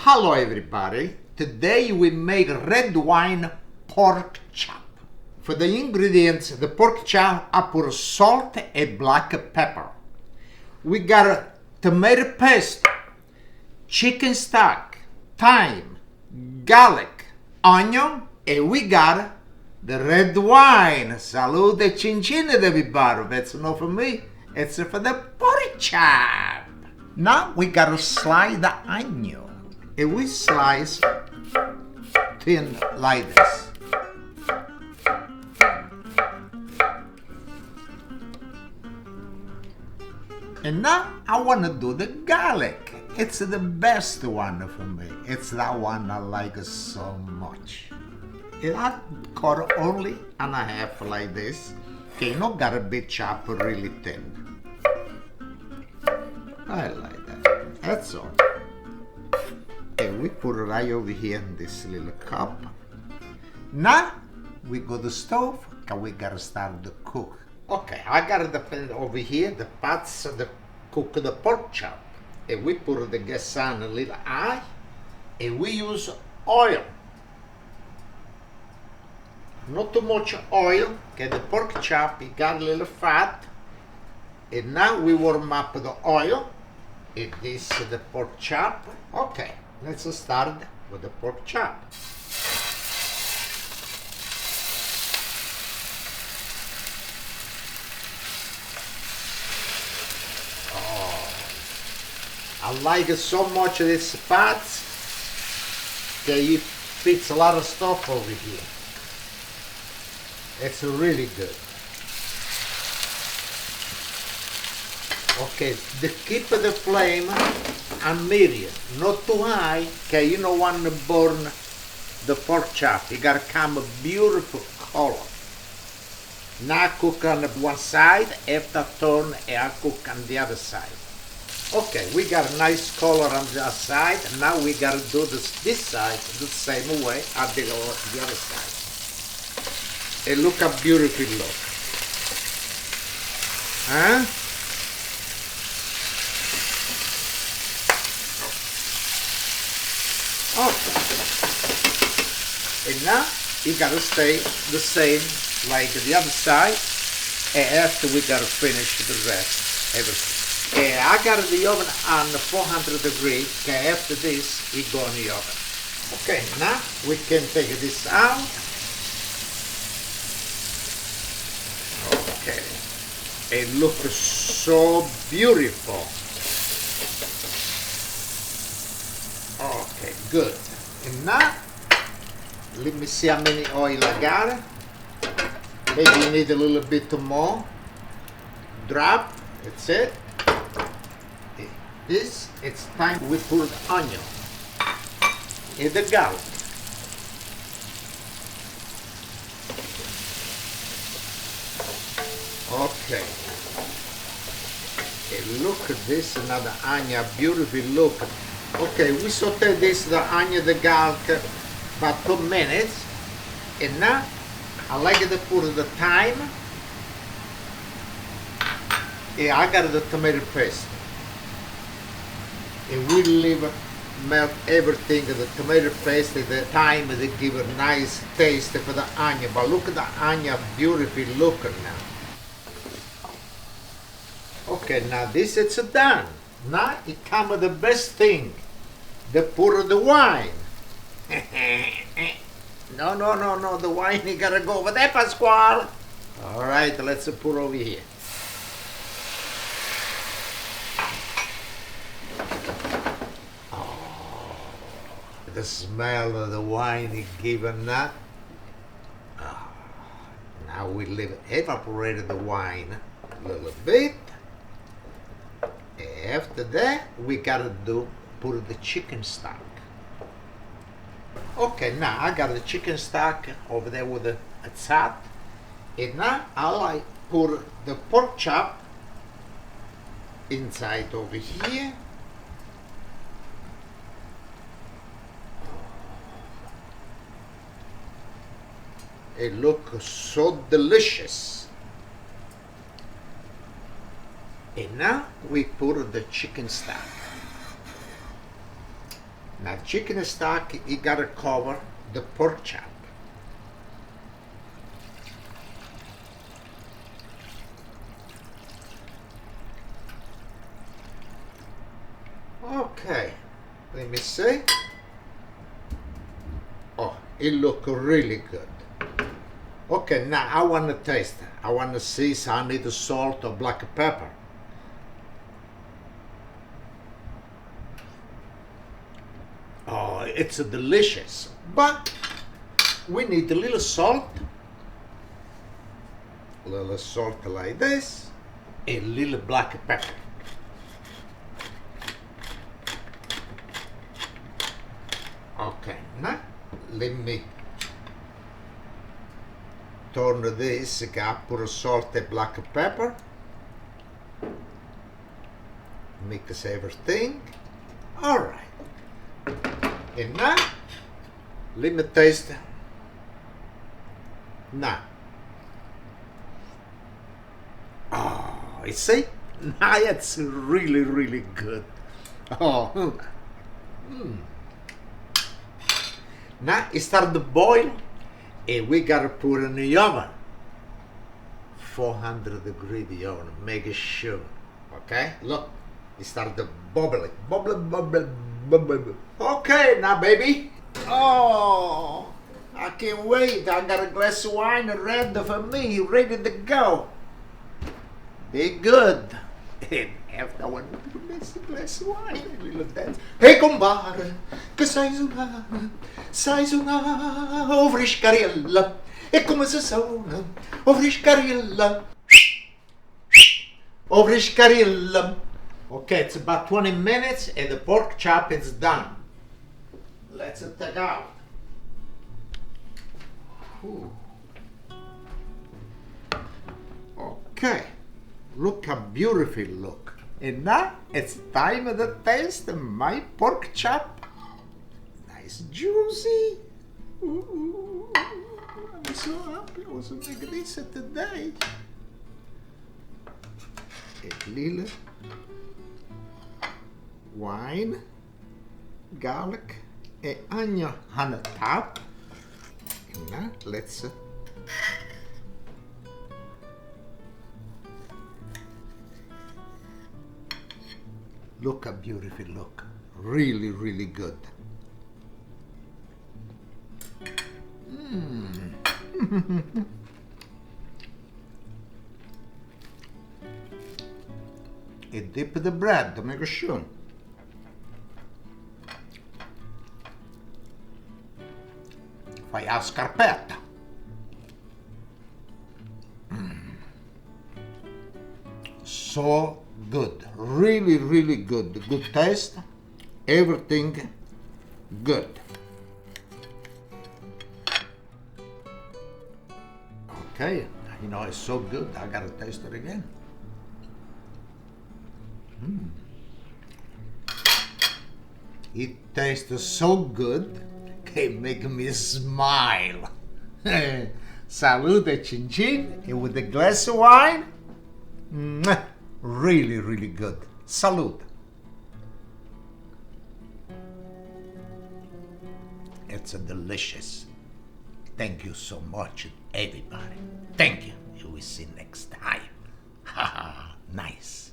Hello everybody, today we make red wine pork chop. For the ingredients, the pork chop, I put salt and black pepper. We got tomato paste, chicken stock, thyme, garlic, onion, and we got the red wine. Salute chin chin everybody, that's not for me, it's for the pork chop. Now we gotta slice the onion. And we slice thin like this. And now I want to do the garlic. It's the best one for me. It's that one I like so much. And I cut only and a half like this. Okay, not gotta be chopped really thin. I like that. That's all. And we put it right over here in this little cup. Now we go to the stove and we gotta start to cook. Okay, I got the pan over here, the pots to cook the pork chop. And we put the gas on a little high and we use oil. Not too much oil, okay, the pork chop it got a little fat. And now we warm up the oil. And this is the pork chop. Okay. Let's start with the pork chop. Oh, I like it so much this pot. Okay, it fits a lot of stuff over here. It's really good. Okay, keep the flame on medium, not too high, okay, you don't want to burn the pork chop. You gotta come a beautiful color. Now cook on one side, after turn, and I cook on the other side. Okay, we got a nice color on the other side, and now we gotta do this side the same way as the other side. And look how beautiful it looks. Huh? Okay. And now you gotta stay the same like the other side, and after we gotta finish the rest, everything. And I got the oven on 400 degrees, okay, after this it go in the oven. Okay, now we can take this out. Okay, it looks so beautiful. Okay, good. And now, let me see how many oil I got. Maybe you need a little bit more. Drop, that's it. This, it's time we put the onion and the garlic. Okay. And look at this, another onion, beautiful look. Okay, we saute this, the onion, the garlic, about 2 minutes. And now, I like to put the thyme. And I got the tomato paste. And we leave melt everything, the tomato paste, the thyme, they give a nice taste for the onion. But look at the onion, beautiful looking now. Okay, now this is done. Now it comes the best thing. They pour the wine. No, the wine you gotta go over there, Pasquale. Alright, let's pour over here. Oh, the smell of the wine is given that. Oh, now we evaporate the wine a little bit. After that, we gotta put the chicken stock. Okay, now I got the chicken stock over there with the hot. And now I put the pork chop inside over here. It looks so delicious. And now we put the chicken stock. Now chicken stock, you gotta cover the pork chop. Okay, let me see. Oh, it looks really good. Okay, now I want to taste it. I want to see if I need salt or black pepper. Oh, it's delicious. But we need a little salt. A little salt like this. A little black pepper. Okay, now let me turn this, put salt and black pepper. Mix everything. Alright. And now, let me taste. Now. Oh, you see? Now it's really, really good. Oh. Now it started to boil, and we gotta put it in the oven. 400 degree the oven, make sure. Okay, look, it started to bubble, bubble. Okay, now baby. Oh, I can't wait. I got a glass of wine ready for me, ready to go. Be good. And after one glass of wine, a little dance. Hey, compare, che sai suonare, oh friscariella, e come si suona, oh friscariella, oh friscariella. Okay, it's about 20 minutes and the pork chop is done. Let's take out. Ooh. Okay, look how beautiful it look. And now it's time to taste my pork chop. Nice, juicy. Ooh, I'm so happy I was making this today. A little wine, garlic, and onion on the top. And now let's look how beautiful look. Really, really good. E dip the bread to make sure. Fai a scarpetta. So good, really, really good. Good taste, everything good. Okay, you know it's so good. I gotta taste it again. It tastes so good, it makes me smile. Salute, chin chin, and with a glass of wine. Really, really good. Salute. It's delicious. Thank you so much, everybody. Thank you. We will see next time. Nice.